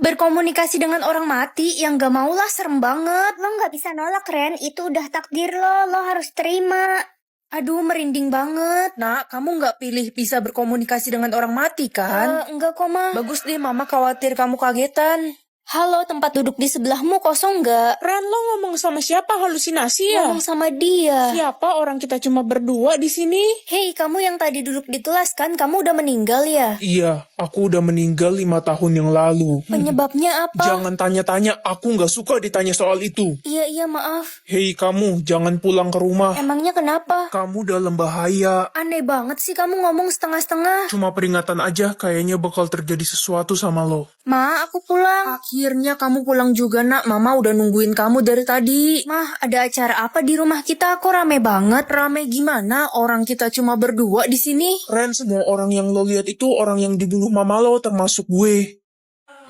Berkomunikasi dengan orang mati yang gak mau lah, serem banget. Lo nggak bisa nolak, Ren. Itu udah takdir lo harus terima. Aduh, merinding banget. Nak, kamu gak pilih bisa berkomunikasi dengan orang mati kan? Enggak kok, Ma. Bagus deh, Mama khawatir kamu kagetan. Halo, tempat duduk di sebelahmu kosong gak? Ren, lo ngomong sama siapa? Halusinasi ya? Ngomong sama dia. Siapa? Orang kita cuma berdua di sini. Hei, kamu yang tadi duduk di kelas kan? Kamu udah meninggal ya? Iya, aku udah meninggal 5 tahun yang lalu. Penyebabnya apa? Jangan tanya-tanya, aku nggak suka ditanya soal itu. Iya, maaf. Hei kamu, jangan pulang ke rumah. Emangnya kenapa? Kamu dalam bahaya. Aneh banget sih kamu ngomong setengah-setengah. Cuma peringatan aja, kayaknya bakal terjadi sesuatu sama lo. Ma, aku pulang. Akhirnya kamu pulang juga, Nak. Mama udah nungguin kamu dari tadi. Mah, ada acara apa di rumah kita? Kok rame banget? Rame gimana? Orang kita cuma berdua di sini. Ren, semua orang yang lo lihat itu orang yang dibunuh mama lo, termasuk gue.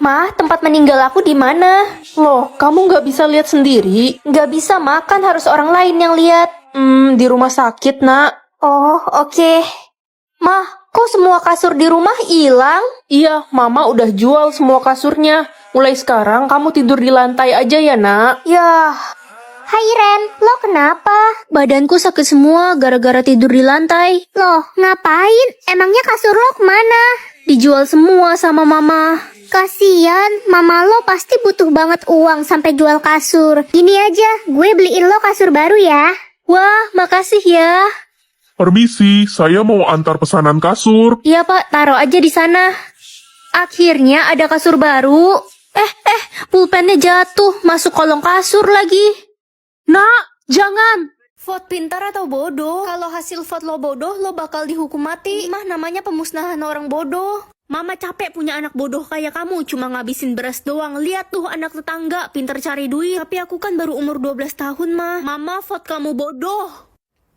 Mah, tempat meninggal aku di mana? Loh, kamu nggak bisa lihat sendiri? Nggak bisa makan, harus orang lain yang lihat. Di rumah sakit, Nak. Oh, oke. Mah, kok semua kasur di rumah hilang? Iya, Mama udah jual semua kasurnya. Mulai sekarang kamu tidur di lantai aja ya, Nak. Yah, Hai Ren, lo kenapa? badanku sakit semua gara-gara tidur di lantai. Loh, ngapain? Emangnya kasur lo kemana? Dijual semua sama Mama. Kasian, mama lo pasti butuh banget uang sampai jual kasur. Gini aja, gue beliin lo kasur baru ya. Wah, makasih ya. Permisi, saya mau antar pesanan kasur. Iya Pak, taruh aja di sana. Akhirnya ada kasur baru. Pulpennya jatuh, masuk kolong kasur lagi. Nak, jangan! Vote pintar atau bodoh? Kalau hasil vote lo bodoh, lo bakal dihukum mati. Mah namanya pemusnahan orang bodoh. Mama capek punya anak bodoh kayak kamu, cuma ngabisin beras doang. Lihat tuh anak tetangga, pintar cari duit. Tapi aku kan baru umur 12 tahun, Mah. Mama vote kamu bodoh.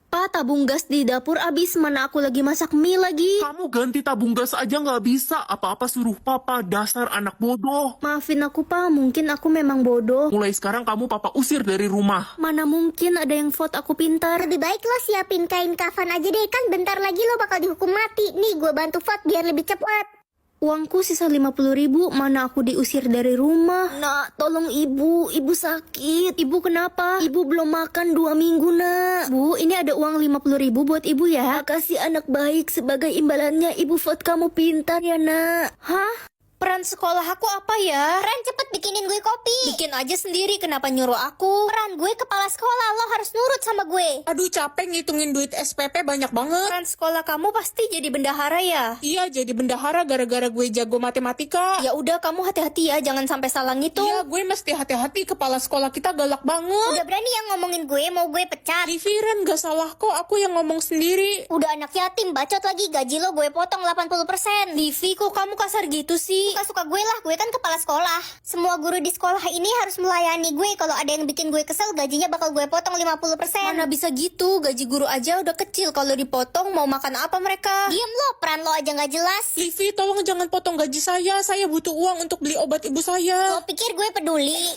Pa, tabung gas di dapur abis, mana aku lagi masak mie lagi. Kamu ganti tabung gas aja nggak bisa. Apa-apa suruh papa, dasar anak bodoh. Maafin aku, Pa, mungkin aku memang bodoh. Mulai sekarang kamu papa usir dari rumah. Mana mungkin ada yang vote aku pintar. Lebih baik lo siapin kain kafan aja deh, kan bentar lagi lo bakal dihukum mati. Nih, gue bantu vote biar lebih cepat. Uangku sisa 50.000, mana aku diusir dari rumah. Nak, tolong ibu sakit. Ibu kenapa? Ibu belum makan 2 minggu, Nak. Bu, ini ada uang 50.000 buat ibu ya. Kasih anak baik, sebagai imbalannya ibu vote kamu pintar ya, Nak. Hah? Peran sekolah aku apa ya? Ren, cepet bikinin gue kopi. Bikin aja sendiri, kenapa nyuruh aku? Peran gue kepala sekolah, lo harus nurut sama gue. Aduh, capek ngitungin duit SPP banyak banget. Peran sekolah kamu pasti jadi bendahara ya? Iya, jadi bendahara gara-gara gue jago matematika. Ya udah, kamu hati-hati ya, jangan sampai salah ngitung. Iya, gue mesti hati-hati, kepala sekolah kita galak banget. Udah berani yang ngomongin gue, mau gue pecat. Livi, Ren, gak salah kok, aku yang ngomong sendiri. Udah anak yatim, bacot lagi, gaji lo gue potong 80%. Livi, kok kamu kasar gitu sih? Suka-suka gue lah, gue kan kepala sekolah. Semua guru di sekolah ini harus melayani gue. Kalau ada yang bikin gue kesel, gajinya bakal gue potong 50%. Mana bisa gitu, gaji guru aja udah kecil. Kalau dipotong mau makan apa mereka? Diem lo, peran lo aja gak jelas. Livi, tolong jangan potong gaji saya butuh uang untuk beli obat ibu saya. Lo pikir gue peduli?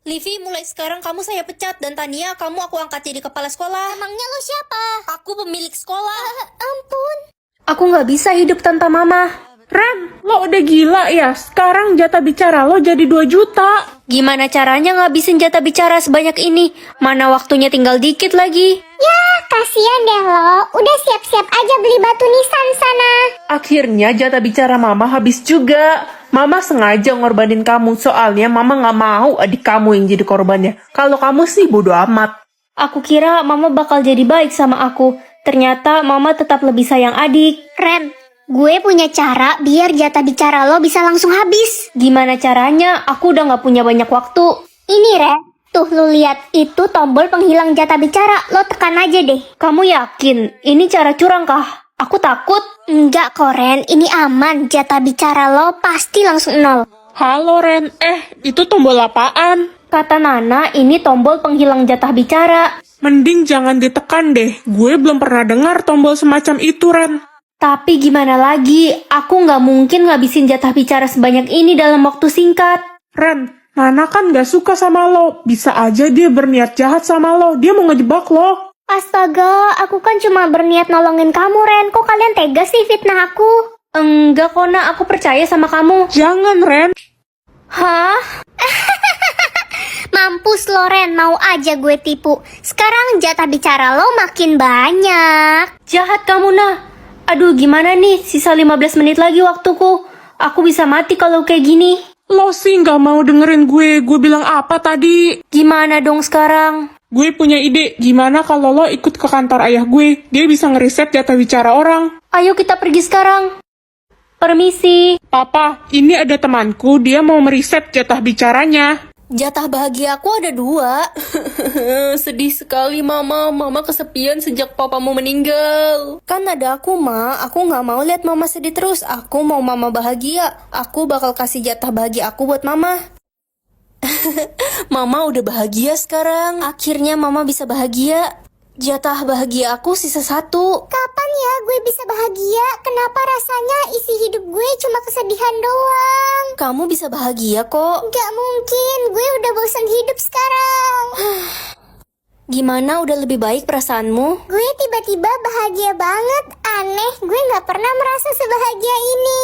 Livi, mulai sekarang kamu saya pecat. Dan Tania, kamu aku angkat jadi kepala sekolah. Emangnya lo siapa? Aku pemilik sekolah. Ampun. Aku nggak bisa hidup tanpa mama. Ren, lo udah gila ya? Sekarang jatah bicara lo jadi 2 juta. Gimana caranya ngabisin jatah bicara sebanyak ini? Mana waktunya tinggal dikit lagi. Ya, kasihan deh lo. Udah siap-siap aja beli batu nisan sana. Akhirnya jatah bicara Mama habis juga. Mama sengaja ngorbanin kamu, soalnya Mama gak mau adik kamu yang jadi korbannya. Kalau kamu sih bodo amat. Aku kira mama bakal jadi baik sama aku. Ternyata mama tetap lebih sayang adik. Ren, gue punya cara biar jatah bicara lo bisa langsung habis. Gimana caranya? Aku udah gak punya banyak waktu. Ini Ren, tuh lo lihat, itu tombol penghilang jatah bicara. Lo tekan aja deh. Kamu yakin? Ini cara curang kah? Aku takut. Enggak kok Ren, ini aman. Jatah bicara lo pasti langsung 0. Halo Ren, itu tombol apaan? Kata Nana, ini tombol penghilang jatah bicara. Mending jangan ditekan deh, gue belum pernah dengar tombol semacam itu Ren. Tapi gimana lagi? Aku nggak mungkin ngabisin jatah bicara sebanyak ini dalam waktu singkat. Ren, Nana kan gak suka sama lo, bisa aja dia berniat jahat sama lo, dia mau ngejebak lo. Astaga, aku kan cuma berniat nolongin kamu Ren. Kok kalian tega sih fitnah aku? Enggak kok, Nak, aku percaya sama kamu. Jangan Ren. Hah? Mampus lo Ren, mau aja gue tipu. Sekarang jatah bicara lo makin banyak. Jahat kamu, Nah. Aduh, gimana nih? Sisa 15 menit lagi waktuku. Aku bisa mati kalau kayak gini. Lo sih nggak mau dengerin gue. Gue bilang apa tadi? Gimana dong sekarang? Gue punya ide. Gimana kalau lo ikut ke kantor ayah gue? Dia bisa ngeriset jatah bicara orang. Ayo kita pergi sekarang. Permisi. Papa, ini ada temanku. Dia mau meriset jatah bicaranya. Jatah bahagia aku ada 2. Sedih sekali, Mama. Mama kesepian sejak papamu meninggal. Kan ada aku, Ma. Aku nggak mau lihat Mama sedih terus. Aku mau Mama bahagia. Aku bakal kasih jatah bahagia aku buat Mama. Mama udah bahagia sekarang. Akhirnya Mama bisa bahagia. Jatah bahagia aku sisa 1. Kapan ya gue bisa bahagia? Kenapa rasanya isi hidup gue cuma kesedihan doang? Kamu bisa bahagia kok. Gak mungkin, gue udah bosan hidup sekarang. Gimana, udah lebih baik perasaanmu? Gue tiba-tiba bahagia banget. Aneh, gue gak pernah merasa sebahagia ini.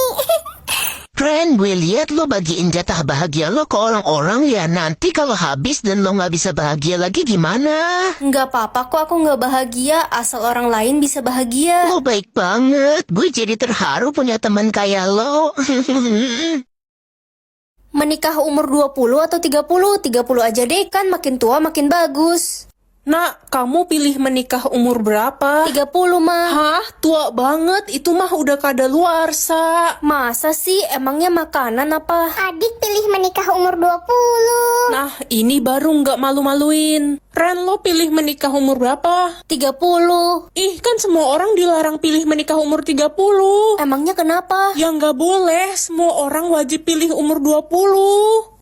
Ren, gue lihat lo bagiin jatah bahagia lo ke orang-orang ya. Nanti kalau habis dan lo nggak bisa bahagia lagi gimana? Nggak apa-apa kok, aku nggak bahagia. Asal orang lain bisa bahagia. Lo baik banget. Gue jadi terharu punya teman kayak lo. Menikah umur 20 atau 30? 30 aja deh, kan makin tua makin bagus. Nak, kamu pilih menikah umur berapa? 30, mah. Hah? Tua banget. Itu mah udah kadaluarsa. Masa sih? Emangnya makanan apa? Adik pilih menikah umur 20. Nah, ini baru nggak malu-maluin. Ren, lo pilih menikah umur berapa? 30. Ih, kan semua orang dilarang pilih menikah umur 30. Emangnya kenapa? Ya nggak boleh, semua orang wajib pilih umur 20.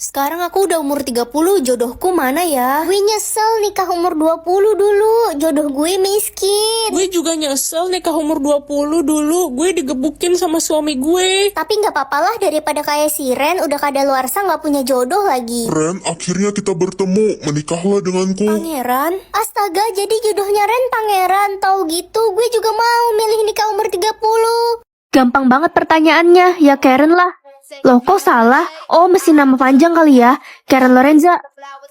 Sekarang aku udah umur 30, jodohku mana ya? Gue nyesel nikah umur 20 dulu. Jodoh gue miskin. Gue juga nyesel nikah umur 20 dulu. Gue digebukin sama suami gue. Tapi gak apa-apa lah daripada kayak si Ren udah kadaluarsa gak punya jodoh lagi. Ren, akhirnya kita bertemu. Menikahlah denganku. Pangeran? Astaga, jadi jodohnya Ren pangeran. Tahu gitu, gue juga mau milih nikah umur 30. Gampang banget pertanyaannya, ya Karen lah. Loh kok salah? Oh mesti nama panjang kali ya, Karen Lorenza.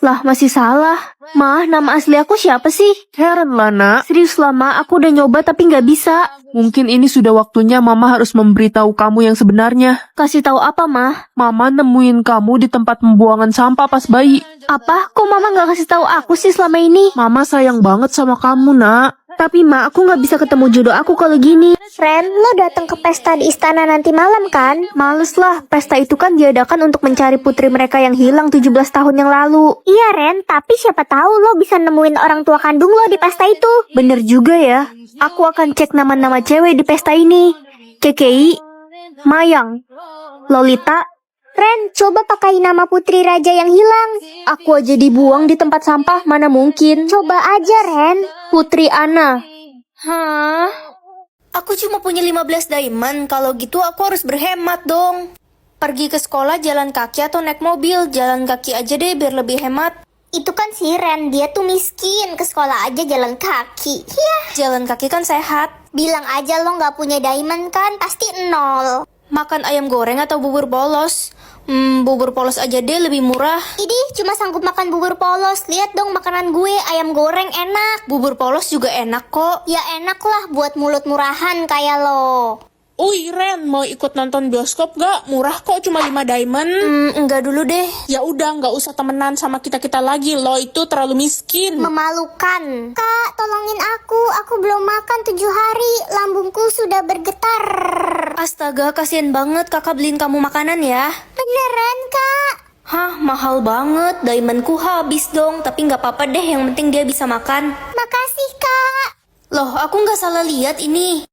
Lah masih salah. Ma, nama asli aku siapa sih? Karen lah, nak. Serius lah Ma, aku udah nyoba tapi nggak bisa. Mungkin ini sudah waktunya Mama harus memberitahu kamu yang sebenarnya. Kasih tahu apa Ma? Mama nemuin kamu di tempat pembuangan sampah pas bayi. Apa? Kok Mama nggak kasih tahu aku sih selama ini? Mama sayang banget sama kamu, nak. Tapi Ma, aku nggak bisa ketemu jodoh aku kalau gini. Ren, lo datang ke pesta di istana nanti malam kan? Males lah, pesta itu kan diadakan untuk mencari putri mereka yang hilang 17 tahun yang lalu. Iya Ren, tapi siapa tahu lo bisa nemuin orang tua kandung lo di pesta itu. Bener juga ya. Aku akan cek nama-nama cewek di pesta ini. KKI, Mayang, Lolita. Ren, coba pakai nama putri raja yang hilang. Aku aja dibuang di tempat sampah, mana mungkin. Coba aja Ren. Putri Ana. Hah? Aku cuma punya 15 diamond. Kalau gitu aku harus berhemat dong. Pergi ke sekolah jalan kaki atau naik mobil. Jalan kaki aja deh biar lebih hemat. Itu kan si Ren, dia tuh miskin. Ke sekolah aja jalan kaki. Yah, Jalan kaki kan sehat. bilang aja lo gak punya diamond kan, pasti 0. Makan ayam goreng atau bubur polos? Bubur polos aja deh, lebih murah. Idih, cuma sanggup makan bubur polos. Lihat dong makanan gue, ayam goreng enak. Bubur polos juga enak kok. Ya enak lah buat mulut murahan kayak lo. Uy, Ren, mau ikut nonton bioskop gak? Murah kok, cuma 5 diamond. Enggak dulu deh. Ya udah, nggak usah temenan sama kita-kita lagi. Lo itu terlalu miskin. Memalukan. Kak, tolongin aku belum makan 7 hari. Lambungku sudah bergetar. Astaga, kasihan banget kakak beliin kamu makanan ya. Beneran kak? Hah, mahal banget. Diamondku habis dong. Tapi nggak apa-apa deh, yang penting dia bisa makan. Makasih kak. Loh, aku nggak salah lihat ini.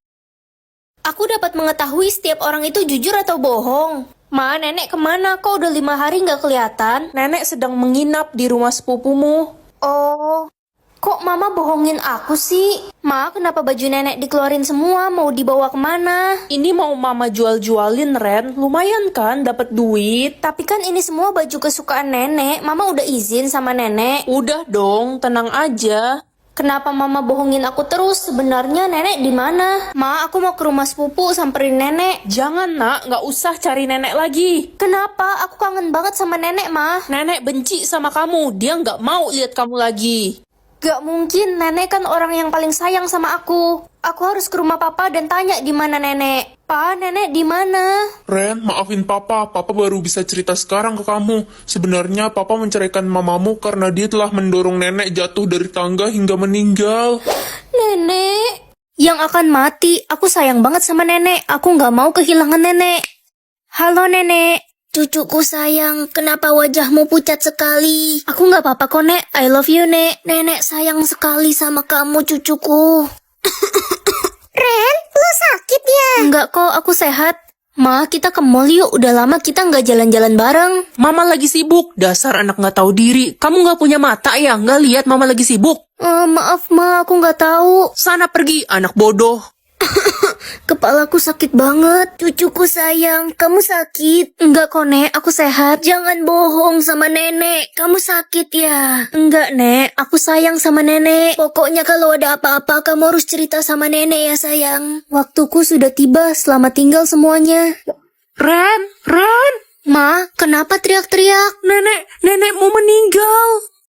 Aku dapat mengetahui setiap orang itu jujur atau bohong. Ma, nenek kemana? Kok udah 5 hari nggak kelihatan? Nenek sedang menginap di rumah sepupumu. Oh, kok mama bohongin aku sih? Ma, kenapa baju nenek dikeluarin semua? Mau dibawa kemana? Ini mau Mama jual-jualin, Ren. Lumayan kan, dapat duit. Tapi kan ini semua baju kesukaan nenek. Mama udah izin sama nenek. Udah dong, tenang aja. Kenapa mama bohongin aku terus? Sebenarnya nenek di mana? Ma, aku mau ke rumah sepupu samperin nenek. Jangan nak, nggak usah cari nenek lagi. Kenapa? Aku kangen banget sama nenek, Ma. Nenek benci sama kamu, dia nggak mau lihat kamu lagi. Gak mungkin, nenek kan orang yang paling sayang sama aku. Aku harus ke rumah papa dan tanya di mana nenek. Pa, nenek di mana? Ren, maafin papa. Papa baru bisa cerita sekarang ke kamu. Sebenarnya papa menceraikan mamamu karena dia telah mendorong nenek jatuh dari tangga hingga meninggal. Nenek yang akan mati. Aku sayang banget sama nenek. Aku nggak mau kehilangan nenek. Halo nenek. Cucuku sayang, kenapa wajahmu pucat sekali? Aku nggak apa-apa kok, Nek. I love you, Nek. Nenek sayang sekali sama kamu, cucuku. Ren, lo sakit ya? Enggak kok, aku sehat. Ma, kita ke mall yuk. Udah lama kita nggak jalan-jalan bareng. Mama lagi sibuk, dasar anak nggak tahu diri. Kamu nggak punya mata ya? Nggak lihat mama lagi sibuk? Maaf, Ma, aku nggak tahu. Sana pergi, anak bodoh. Kepalaku sakit banget. Cucuku sayang, kamu sakit? Enggak kok, Nek, aku sehat. Jangan bohong sama nenek. Kamu sakit ya? Enggak, Nek, aku sayang sama nenek. Pokoknya kalau ada apa-apa, kamu harus cerita sama nenek ya, sayang. Waktuku sudah tiba, selamat tinggal semuanya. Ren, Ma, kenapa teriak-teriak? nenek mau meninggal.